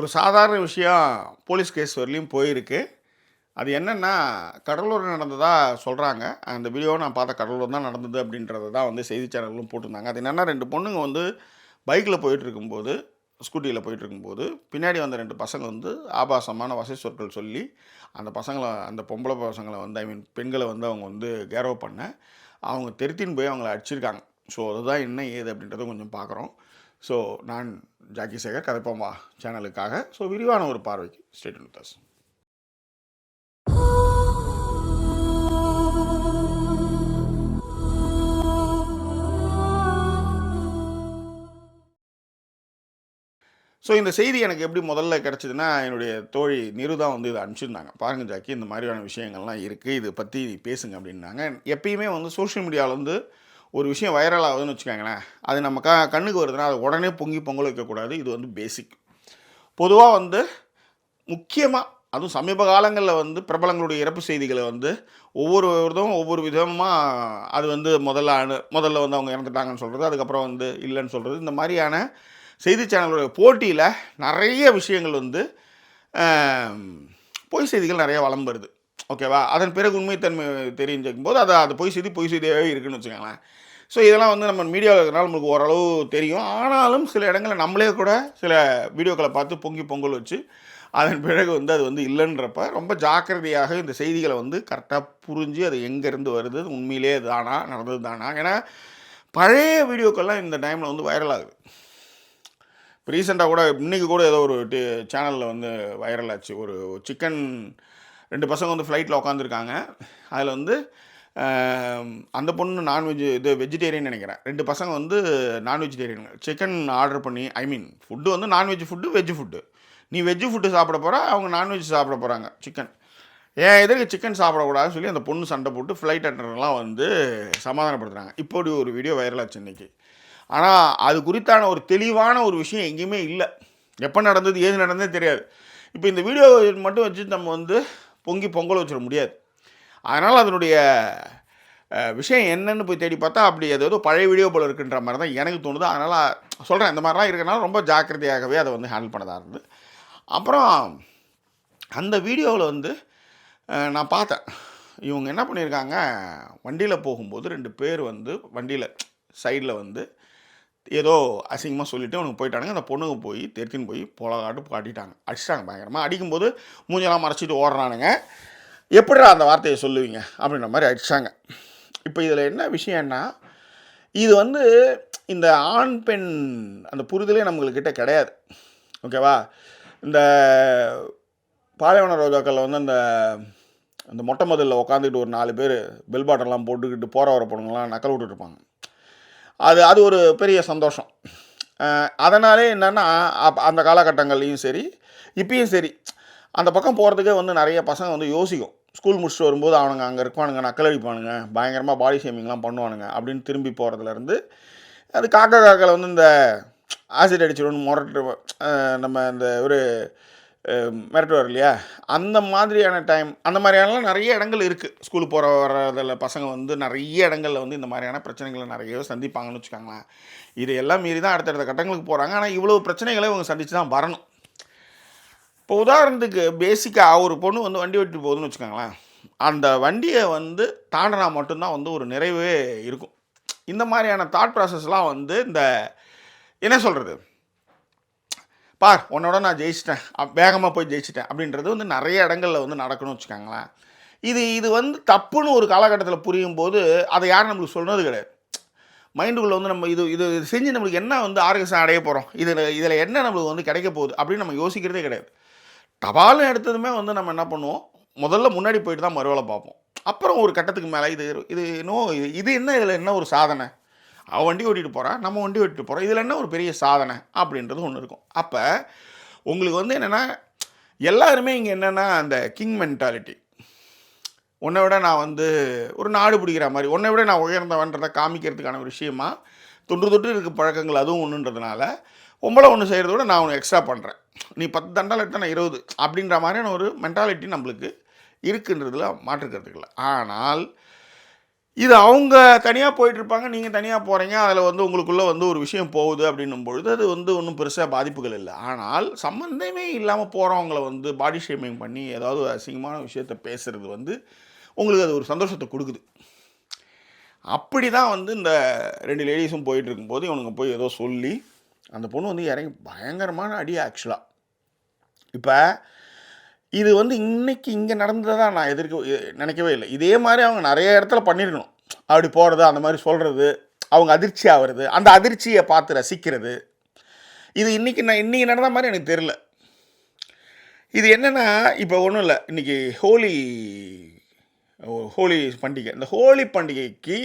ஒரு சாதாரண விஷயம் போலீஸ் கேஸ் வரலையும் போயிருக்கு. அது என்னன்னா, கடலூர்ல நடந்ததா சொல்றாங்க. அந்த வீடியோவ நான் பார்த்தேன். கடலூர்ல தான் நடந்தது அப்படின்றத தான் வந்து செய்தி சேனல்களும் போட்டிருந்தாங்க. அது என்னன்னா 2 பொண்ணுங்க வந்து பைக்ல போயிட்டுருக்கும்போது, ஸ்கூட்டியில போயிட்டுருக்கும்போது, பின்னாடி வந்த 2 பசங்க வந்து ஆபாசமான வசை சொற்கள் சொல்லி, அந்த பொம்பள பசங்கள வந்து பெண்கள வந்து அவங்க வந்து கேரவ் பண்ண, அவங்க தெருத்தின்னு போய் அவங்கள அடிச்சிருக்காங்க. ஸோ அதுதான் என்ன ஏது அப்படின்றத கொஞ்சம் பார்க்குறோம். ஸோ நான் ஜாக்கி சேகர் கதைப்போம் வா சேனலுக்காக. ஸோ விரிவான ஒரு பார்வைக்கு stay tune with us. So இந்த செய்தி எனக்கு எப்படி முதல்ல கிடச்சிதுன்னா, என்னுடைய தோழி நிரு தான் வந்து இதை அனுப்பிச்சிருந்தாங்க. பாருங்கள் ஜாக்கி, இந்த மாதிரியான விஷயங்கள்லாம் இருக்குது, இதை பற்றி பேசுங்க அப்படின்னாங்க. எப்பயுமே வந்து சோஷியல் மீடியாவில் வந்து ஒரு விஷயம் வைரல் ஆகுதுன்னு வச்சுக்கோங்களேன், அது நம்ம கண்ணுக்கு வருதுன்னா அதை உடனே பொங்கல் வைக்கக்கூடாது. இது வந்து பேசிக். பொதுவாக வந்து முக்கியமாக அதுவும் சமீப காலங்களில் வந்து பிரபலங்களுடைய இறப்பு செய்திகளை வந்து ஒவ்வொரு விதமாக அது வந்து முதல்ல வந்து அவங்க இறந்துட்டாங்கன்னு சொல்கிறது, அதுக்கப்புறம் வந்து இல்லைன்னு சொல்கிறது, இந்த மாதிரியான செய்தி சேனலுடைய போட்டியில் நிறைய விஷயங்கள் வந்து பொய் செய்திகள் நிறைய வலம் வருது. ஓகேவா? அதன் பிறகு உண்மைத்தன்மை தெரிஞ்சுக்கும் போது அது பொய் செய்தியாகவே இருக்குதுன்னு வச்சுக்கோங்களேன். ஸோ இதெல்லாம் வந்து நம்ம மீடியாவில் இருக்கிறனால நம்மளுக்கு ஓரளவு தெரியும். ஆனாலும் சில இடங்களில் நம்மளே கூட சில வீடியோக்களை பார்த்து பொங்கல் வச்சு அதன் பிறகு வந்து அது வந்து இல்லைன்றப்ப ரொம்ப ஜாக்கிரதையாக இந்த செய்திகளை வந்து கரெக்டாக புரிஞ்சு அது எங்கேருந்து வருது, உண்மையிலே தானா, நடந்தது தானா. ஏன்னா பழைய வீடியோக்கள்லாம் இந்த டைமில் வந்து வைரல் ஆகுது. இப்போ ரீசெண்டாக கூட இன்றைக்கி கூட ஏதோ ஒரு சேனலில் வந்து வைரல் ஆச்சு. ஒரு சிக்கன் 2 பசங்க வந்து ஃப்ளைட்டில் உட்காந்துருக்காங்க. அதில் வந்து அந்த பொண்ணு வெஜிடேரியன் நினைக்கிறேன். 2 பசங்க வந்து நான் வெஜிடேரியன். சிக்கன் ஆர்டர் பண்ணி ஃபுட்டு வந்து நான்வெஜ் ஃபுட்டு, வெஜ் ஃபுட்டு. நீ வெஜ்ஜு ஃபுட்டு சாப்பிட போகிற, அவங்க நான்வெஜ் சாப்பிட போகிறாங்க சிக்கன். ஏன் எதற்கு சிக்கன் சாப்பிடக்கூடாதுன்னு சொல்லி அந்த பொண்ணு சண்டை போட்டு ஃப்ளைட் அட்டண்டர்லாம் வந்து சமாதானப்படுத்துகிறாங்க. இப்போது ஒரு வீடியோ வைரல் ஆச்சு இன்றைக்கி. ஆனால் அது குறித்தான ஒரு தெளிவான ஒரு விஷயம் எங்கேயுமே இல்லை. எப்போ நடந்தது, ஏது நடந்ததே தெரியாது. இப்போ இந்த வீடியோ மட்டும் வச்சு நம்ம வந்து பொங்கல் வச்சிட முடியாது. அதனால் அதனுடைய விஷயம் என்னன்னு போய் தேடி பார்த்தா அப்படி ஏதோ பழைய வீடியோ போல் இருக்குன்ற மாதிரி தான் எனக்கு தோணுது. அதனால் சொல்கிறேன், இந்த மாதிரிலாம் இருக்கிறனால ரொம்ப ஜாக்கிரதையாகவே அதை வந்து ஹேண்டில் பண்ணதாக இருந்தது. அப்புறம் அந்த வீடியோவில் வந்து நான் பார்த்தேன், இவங்க என்ன பண்ணியிருக்காங்க, வண்டியில் போகும்போது 2 பேர் வந்து வண்டியில் சைடில் வந்து ஏதோ அசிங்கமாக சொல்லிவிட்டு அவனுக்கு போயிட்டானுங்க. அந்த பொண்ணுங்க போய் தெருத்தின்னு போய் பொலகாட்டு காட்டிட்டாங்க, அடிச்சிட்டாங்க பயங்கரமாக. அடிக்கும்போது மூஞ்செல்லாம் மறைச்சிட்டு ஓடுறானுங்க. எப்படிடா அந்த வார்த்தையை சொல்லுவீங்க அப்படின்ற மாதிரி அடித்தாங்க. இப்போ இதில் என்ன விஷயம்னா, இது வந்து இந்த ஆண் பெண் அந்த புரிதலே நம்மள்கிட்ட கிடையாது. ஓகேவா? இந்த பாலைவன ரோஜாக்களில் வந்து அந்த மொட்டை மதிலில் உட்காந்துக்கிட்டு ஒரு 4 பேர் பெல் பாட்டெல்லாம் போட்டுக்கிட்டு போகிற வர பொண்ணுங்களாம் நக்கல் விட்டுட்ருப்பாங்க. அது ஒரு பெரிய சந்தோஷம். அதனாலே என்னென்னா அந்த காலகட்டங்கள்லேயும் சரி, இப்பயும் சரி, அந்த பக்கம் போகிறதுக்கே வந்து நிறைய பசங்க வந்து யோசிக்கும். ஸ்கூல் முடிச்சுட்டு வரும்போது அவனுங்க அங்கே இருப்பானுங்க, நக்கல் அடிப்பானுங்க, பயங்கரமாக பாடி ஷேமிங்லாம் பண்ணுவானுங்க அப்படின்னு திரும்பி போகிறதுலேருந்து, அது காக்காவில் வந்து இந்த ஆசிட் அடிச்சிடணும் நம்ம இந்த ஒரு மிரட்டுவார் இல்லையா, அந்த மாதிரியானலாம் நிறைய இடங்கள் இருக்குது. ஸ்கூலுக்கு வரதில் பசங்க வந்து நிறைய இடங்களில் வந்து இந்த மாதிரியான பிரச்சனைகளை நிறைய சந்திப்பாங்கன்னு வச்சுக்கோங்களேன். இதையெல்லாம் மீறி தான் அடுத்தடுத்த கட்டங்களுக்கு போகிறாங்க. ஆனால் இவ்வளோ பிரச்சனைகளை இவங்க சந்தித்து தான் வரணும். இப்போ உதாரணத்துக்கு பேசிக்காக ஒரு பொண்ணு வந்து வண்டி ஓட்டிட்டு போகுதுன்னு வச்சுக்கோங்களேன், அந்த வண்டியை வந்து தாண்டினா மட்டும்தான் வந்து ஒரு நிறைவே இருக்கும். இந்த மாதிரியான தாட் ப்ராசஸ்லாம் வந்து இந்த என்ன சொல்கிறது, பார் உன்னோட நான் ஜெயிச்சிட்டேன், வேகமாக போய் ஜெயிச்சிட்டேன் அப்படின்றது வந்து நிறைய இடங்களில் வந்து நடக்கணும்னு வச்சுக்கோங்களேன். இது வந்து தப்புன்னு ஒரு காலகட்டத்தில் புரியும் போது அதை யாரும் நம்மளுக்கு சொன்னது கிடையாது. மைண்டுக்குள்ளே வந்து நம்ம இது செஞ்சு நம்மளுக்கு என்ன வந்து ஆரோக்கியம் அடைய போகிறோம், இதில் என்ன நம்மளுக்கு வந்து கிடைக்க போகுது அப்படின்னு நம்ம யோசிக்கிறதே கிடையாது. தபால்னு எடுத்ததுமே வந்து நம்ம என்ன பண்ணுவோம், முதல்ல முன்னாடி போயிட்டு தான் மறுவேளை பார்ப்போம். அப்புறம் ஒரு கட்டத்துக்கு மேலே இது என்ன, இதில் என்ன ஒரு சாதனை, அவன் வண்டி ஓட்டிகிட்டு போகிறான், நம்ம வண்டி ஓட்டிகிட்டு போகிறோம், இதில் என்ன ஒரு பெரிய சாதனை அப்படின்றது ஒன்று இருக்கும். அப்போ உங்களுக்கு வந்து என்னென்னா, எல்லாருமே இங்கே என்னென்னா அந்த கிங் மென்டாலிட்டி, உன்னை விட நான் வந்து ஒரு நாடு பிடிக்கிற மாதிரி, உன்னை விட நான் உயர்ந்தவன்றதை காமிக்கிறதுக்கான ஒரு விஷயமா தொன்று இருக்க பழக்கங்கள் அதுவும் ஒன்றுன்றதுனால, உங்களை ஒன்று செய்கிறத விட நான் ஒன்று எக்ஸ்ட்ரா பண்ணுறேன், நீ 10 தண்டால் எடுத்தால் நான் 20 அப்படின்ற மாதிரியான ஒரு மென்டாலிட்டி நம்மளுக்கு இருக்குன்றதில் மாற்றுக்கிறதுக்கு இல்லை. ஆனால் இது அவங்க தனியாக போயிட்டுருப்பாங்க, நீங்கள் தனியாக போகிறீங்க, அதில் வந்து உங்களுக்குள்ளே வந்து ஒரு விஷயம் போகுது அப்படின்னும் பொழுது அது வந்து ஒன்றும் பெருசாக பாதிப்புகள் இல்லை. ஆனால் சம்மந்தமே இல்லாமல் போகிறவங்கள வந்து பாடி ஷேமிங் பண்ணி ஏதாவது ஒரு அசிங்கமான விஷயத்த பேசுகிறது வந்து உங்களுக்கு அது ஒரு சந்தோஷத்தை கொடுக்குது. அப்படி தான் வந்து இந்த 2 லேடீஸும் போயிட்டு இருக்கும்போது இவனுங்க போய் ஏதோ சொல்லி அந்த பொண்ணு வந்து இறங்கி பயங்கரமான அடி ஆக்சுவலாக. இப்போ இது வந்து இன்னைக்கு இங்கே நடந்ததா நான் நினைக்கவே இல்லை. இதே மாதிரி அவங்க நிறைய இடத்துல பண்ணியிருக்கணும். அப்படி போகிறது, அந்த மாதிரி சொல்கிறது, அவங்க அதிர்ச்சி ஆகிறது, அந்த அதிர்ச்சியை பார்த்து ரசிக்கிறது. இது இன்றைக்கி நடந்த மாதிரி எனக்கு தெரியல. இது என்னென்னா, இப்போ ஒன்றும் இல்லை, இன்றைக்கி ஹோலி பண்டிகை. இந்த ஹோலி பண்டிகைக்கு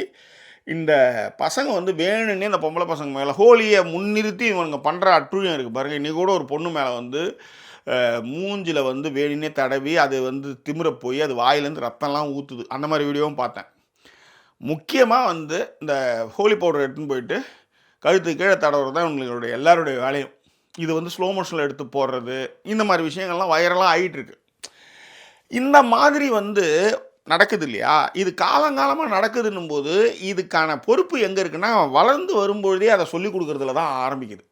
இந்த பசங்க வந்து வேணுன்னே இந்த பொம்பளை பசங்க மேலே ஹோலியை முன்னிறுத்தி இவங்க பண்ணுற அட்டுழியம் இருக்குது பாருங்கள். இன்றைக்கி கூட ஒரு பொண்ணு மேலே வந்து மூஞ்சில் வந்து வேணுன்னே தடவி அது வந்து திமிர போய் அது வாயிலேருந்து ரத்தம்லாம் ஊற்றுது. அந்த மாதிரி வீடியோவும் பார்த்தேன். முக்கியமாக வந்து இந்த ஹோலி பவுடர் எடுத்துன்னு போயிட்டு கழுத்து கீழே தடவுறது தான் இவங்களுடைய எல்லாருடைய வேலையும். இது வந்து ஸ்லோ மோஷனில் எடுத்து போடுறது, இந்த மாதிரி விஷயங்கள்லாம் வைரலாக ஆகிட்டுருக்கு. இந்த மாதிரி வந்து நடக்குது இல்லையா? இது காலங்காலமாக நடக்குதுன்னும் போது இதுக்கான பொறுப்பு எங்கே இருக்குன்னா, வளர்ந்து வரும்பொழுதே அதை சொல்லிக் கொடுக்குறதுல தான் ஆரம்பிக்குது.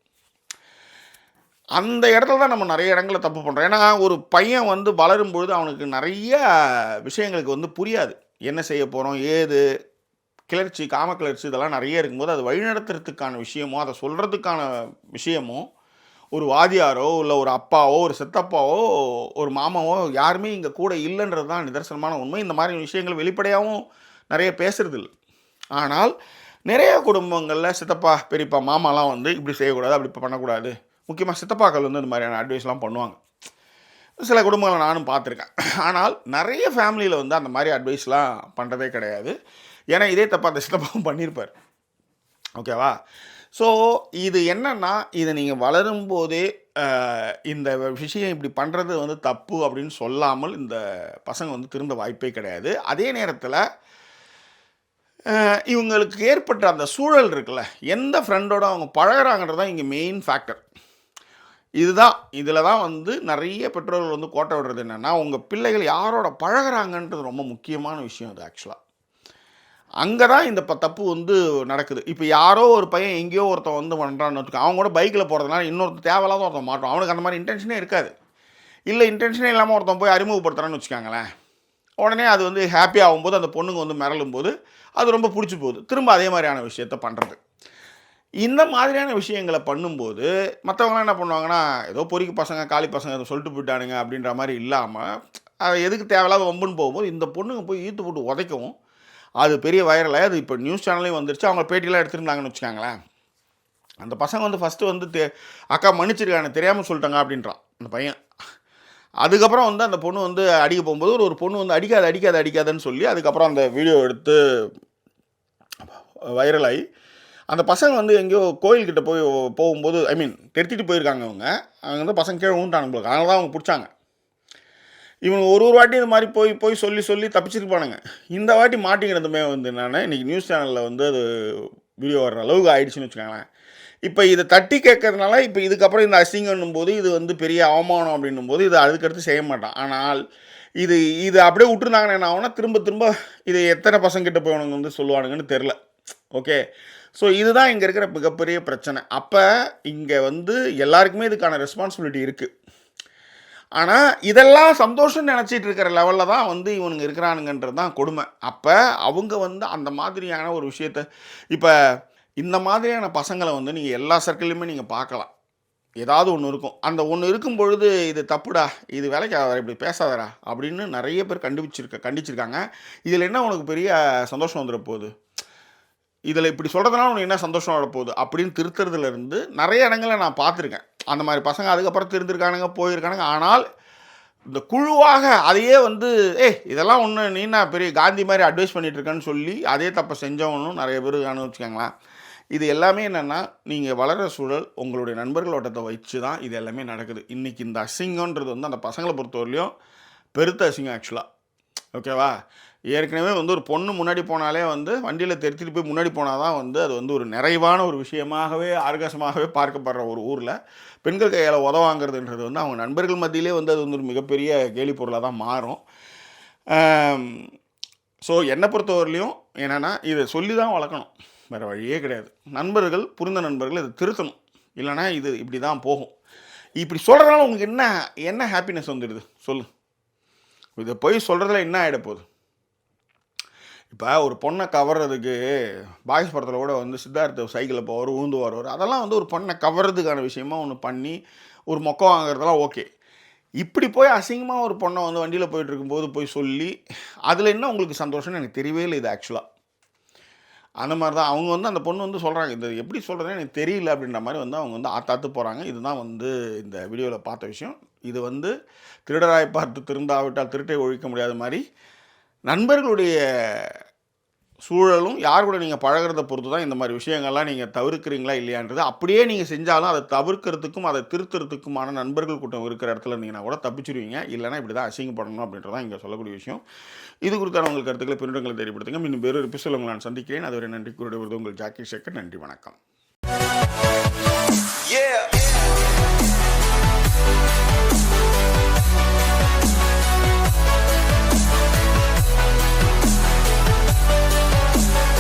அந்த இடத்துல தான் நம்ம நிறைய இடங்களில் தப்பு பண்ணுறோம். ஏன்னா ஒரு பையன் வந்து வளரும்பொழுது அவனுக்கு நிறைய விஷயங்களுக்கு வந்து புரியாது. என்ன செய்ய போகிறோம், ஏது கிளர்ச்சி, காம கிளர்ச்சி இதெல்லாம் நிறைய இருக்கும்போது அது வழிநடத்துறதுக்கான விஷயமோ, அதை சொல்கிறதுக்கான விஷயமோ ஒரு வாதியாரோ இல்லை ஒரு அப்பாவோ ஒரு சித்தப்பாவோ ஒரு மாமாவோ யாருமே இங்கே கூட இல்லைன்றது தான் நிதர்சனமான உண்மை. இந்த மாதிரி விஷயங்கள் வெளிப்படையாகவும் நிறைய பேசுறது இல்லை. ஆனால் நிறைய குடும்பங்களில் சித்தப்பா பெரியப்பா மாமாலாம் வந்து இப்படி செய்யக்கூடாது, அப்படி பண்ணக்கூடாது. முக்கியமாக சித்தப்பாக்கள் வந்து இந்த மாதிரியான அட்வைஸ்லாம் பண்ணுவாங்க. சில குடும்பங்களை நானும் பார்த்துருக்கேன். ஆனால் நிறைய ஃபேமிலியில் வந்து அந்த மாதிரி அட்வைஸ்லாம் பண்ணுறதே கிடையாது. ஏன்னா இதே தப்பா அந்த சித்தப்பாவும் பண்ணியிருப்பார். ஓகேவா? ஸோ இது என்னென்னா, இதை நீங்கள் வளரும்போதே இந்த விஷயம் இப்படி பண்ணுறது வந்து தப்பு அப்படின்னு சொல்லாமல் இந்த பசங்க வந்து திருந்த வாய்ப்பே கிடையாது. அதே நேரத்தில் இவங்களுக்கு ஏற்பட்ட அந்த சூழல் இருக்குல்ல, எந்த ஃப்ரெண்டோட அவங்க பழகிறாங்கன்றது தான் இங்கே மெயின் ஃபேக்டர். இதில் தான் வந்து நிறைய பெற்றோர்கள் வந்து கோட்டை விடுறது என்னென்னா, உங்கள் பிள்ளைகள் யாரோட பழகிறாங்கன்றது ரொம்ப முக்கியமான விஷயம் அது ஆக்சுவலாக. அங்கே தான் இந்த தப்பு வந்து நடக்குது. இப்போ யாரோ ஒரு பையன் எங்கேயோ ஒருத்தன் வந்து பண்ணுறான்னு வச்சுக்கோ, அவங்க கூட பைக்கில் போகிறதுனால இன்னொருத்தர் தேவையில்லாத ஒருத்தன் மாட்டோம். அவனுக்கு அந்த மாதிரி இன்டென்ஷனே இருக்காது. இல்லை இன்டென்ஷனே இல்லாமல் ஒருத்தன் போய் அறிமுகப்படுத்துகிறான்னு வச்சுக்காங்களேன், உடனே அது வந்து ஹாப்பி ஆகும்போது அந்த பொண்ணுங்க வந்து மிரளும் போது அது ரொம்ப பிடிச்சி போகுது. திரும்ப அதே மாதிரியான விஷயத்த பண்ணுறது. இந்த மாதிரியான விஷயங்களை பண்ணும்போது மற்றவங்களாம் என்ன பண்ணுவாங்கன்னா, ஏதோ பொறிக்கு பசங்க காலி பசங்க அதை சொல்லிட்டு போயிட்டானுங்க அப்படின்ற மாதிரி இல்லாமல், அதை எதுக்கு தேவையில்லாத வம்புன்னு போகும்போது இந்த பொண்ணுங்க போய் ஈர்த்து போட்டு உதைக்கவும் அது பெரிய வைரலாக அது இப்போ நியூஸ் சேனல்லையும் வந்துருச்சு. அவங்க பேட்டிலாம் எடுத்துருந்தாங்கன்னு வச்சுக்காங்களேன். அந்த பசங்க வந்து ஃபஸ்ட்டு வந்து அக்கா மன்னிச்சிருக்காங்க, தெரியாமல் சொல்லிட்டாங்க அப்படின்றான் அந்த பையன். அதுக்கப்புறம் வந்து அந்த பொண்ணு வந்து அடிக்க போகும்போது ஒரு பொண்ணு வந்து அடிக்காதுன்னு சொல்லி அதுக்கப்புறம் அந்த வீடியோ எடுத்து வைரலாகி அந்த பசங்க வந்து எங்கேயோ கோயில்கிட்ட போகும்போது தெரித்திட்டு போயிருக்காங்க. அவங்க வந்து பசங்க கீழே ஊண்டானுங்க, அதனால தான் அவங்க பிடிச்சாங்க. இவங்க ஒரு வாட்டி இது மாதிரி போய் சொல்லி தப்பிச்சிருப்பானுங்க. இந்த வாட்டி மாட்டிக்கிறதுமே வந்து என்னென்னா, இன்றைக்கி நியூஸ் சேனலில் வந்து அது வீடியோ வர்ற அளவுக்கு ஆயிடுச்சுன்னு வச்சுக்கோங்களேன். இப்போ இதை தட்டி கேட்கறதுனால இப்போ இதுக்கப்புறம் இந்த அசிங்கன்னும் போது இது வந்து பெரிய அவமானம் அப்படின்னும் போது இது அதுக்கடுத்து செய்ய மாட்டான். ஆனால் இது அப்படியே விட்டுருந்தாங்கன்னா என்ன ஆகும்னா, திரும்ப இது எத்தனை பசங்கிட்ட போய் அவனுங்க வந்து சொல்லுவானுங்கன்னு தெரில. ஓகே, ஸோ இதுதான் இங்கே இருக்கிற மிகப்பெரிய பிரச்சனை. அப்போ இங்கே வந்து எல்லாருக்குமே இதுக்கான ரெஸ்பான்சிபிலிட்டி இருக்குது. ஆனால் இதெல்லாம் சந்தோஷம்னு நினச்சிட்டு இருக்கிற லெவலில் தான் வந்து இவனுங்க இருக்கிறானுங்கன்றது தான் கொடுமை. அப்போ அவங்க வந்து அந்த மாதிரியான ஒரு விஷயத்த இப்போ இந்த மாதிரியான பசங்களை வந்து நீங்கள் எல்லா சர்க்கிள்லையுமே நீங்கள் பார்க்கலாம். ஏதாவது ஒன்று இருக்கும். அந்த ஒன்று இருக்கும் பொழுது இது தப்புடா, இது வேலைக்கு ஆகாதா, இப்படி பேசாதடா அப்படின்னு நிறைய பேர் கண்டிச்சிருக்காங்க. இதில் என்ன உனக்கு பெரிய சந்தோஷம் வந்துட போகுது, இதில் இப்படி சொல்கிறதுனால உனக்கு என்ன சந்தோஷம் வரப்போகுது அப்படின்னு திருத்துறதுலேருந்து நிறைய இடங்களில் நான் பார்த்துருக்கேன். அந்த மாதிரி பசங்க அதுக்கப்புறம் திருந்திருக்கானுங்க, போயிருக்கானுங்க. ஆனால் இந்த குழுவாக அதையே வந்து இதெல்லாம் ஒன்று நீனா பெரிய காந்தி மாதிரி அட்வைஸ் பண்ணிகிட்ருக்கேன்னு சொல்லி அதே தப்பை செஞ்சவனும் நிறைய பேர் அனுபவிச்சுக்காங்களேன். இது எல்லாமே என்னென்னா, நீங்கள் வளர்கிற சூழல் உங்களுடைய நண்பர்கள் வட்டத்தை வச்சு தான் இது எல்லாமே நடக்குது. இன்றைக்கி இந்த அசிங்கன்றது வந்து அந்த பசங்களை பொறுத்தவரையிலையும் பெருத்த அசிங்கம் ஆக்சுவலாக. ஓகேவா? ஏற்கனவே வந்து ஒரு பொண்ணு முன்னாடி போனாலே வந்து வண்டியில் தெரித்திட்டு போய் முன்னாடி போனால் தான் வந்து அது வந்து ஒரு நிறைவான ஒரு விஷயமாகவே ஆர்காசமாகவே பார்க்கப்படுற ஒரு ஊரில் பெண்கள் கையால் உதவாங்கிறதுன்றது வந்து அவங்க நண்பர்கள் மத்தியிலே வந்து அது வந்து ஒரு மிகப்பெரிய கேலி பொருளாக தான் மாறும். ஸோ என்னை பொறுத்தவரையிலையும் என்னென்னா இதை சொல்லி தான் வளர்க்கணும், வேறு வழியே கிடையாது. நண்பர்கள், புரிந்த நண்பர்கள் இதை திருத்தணும், இல்லைனா இது இப்படி தான் போகும். இப்படி சொல்கிறதுனால உங்களுக்கு என்ன ஹாப்பினஸ் வந்துடுது சொல்லு? இதை போய் சொல்கிறதுல என்ன ஆகிட போகுது? இப்போ ஒரு பொண்ணை கவர்றதுக்கு பாய்ஸ் படத்தில் கூட வந்து சித்தார்த்த சைக்கிளில் போவார், உழுந்து வருவார். அதெல்லாம் வந்து ஒரு பொண்ணை கவர்றதுக்கான விஷயமா ஒன்று பண்ணி ஒரு மொக்க வாங்குறதெல்லாம் ஓகே. இப்படி போய் அசிங்கமாக ஒரு பொண்ணை வந்து வண்டியில் போயிட்டு இருக்கும்போது போய் சொல்லி அதில் என்ன உங்களுக்கு சந்தோஷம்னு எனக்கு தெரியவே இல்லை. இது ஆக்சுவலாக அந்த மாதிரி தான் அவங்க வந்து அந்த பொண்ணு வந்து சொல்கிறாங்க, இது எப்படி சொல்கிறதுன்னு எனக்கு தெரியல அப்படின்ற மாதிரி வந்து அவங்க வந்து ஆத்தாத்து போகிறாங்க. இதுதான் வந்து இந்த வீடியோவில் பார்த்த விஷயம். இது வந்து திருடராய் பார்த்து திருந்தாவிட்டால் திருட்டை ஒழிக்க முடியாத மாதிரி நண்பர்களுடைய சூழலும் யார் கூட நீங்கள் பழகிறத பொறுத்து தான் இந்த மாதிரி விஷயங்கள்லாம் நீங்கள் தவிர்க்கிறீங்களா இல்லையான்றது. அப்படியே நீங்கள் செஞ்சாலும் அதை தவிர்க்கிறதுக்கும் அதை திருத்துறதுக்குமான நண்பர்கள் கூட்டம் இருக்கிற இடத்துல இருந்தீங்கன்னா கூட தப்பிச்சிருவீங்க. இல்லைனா இப்படி தான் அசிங்கப்படணும் அப்படின்றதான் இங்கே சொல்லக்கூடிய விஷயம். இது குறித்தான உங்கள் கருத்துக்களை பின்னங்களை தெரியப்படுத்துங்க. இன்னும் வேறொரு எபிசோடில் உங்களை நான் சந்திக்கிறேன். அதுவரை நன்றி கூறிய உங்கள் ஜாக்கி சேகர். நன்றி, வணக்கம்.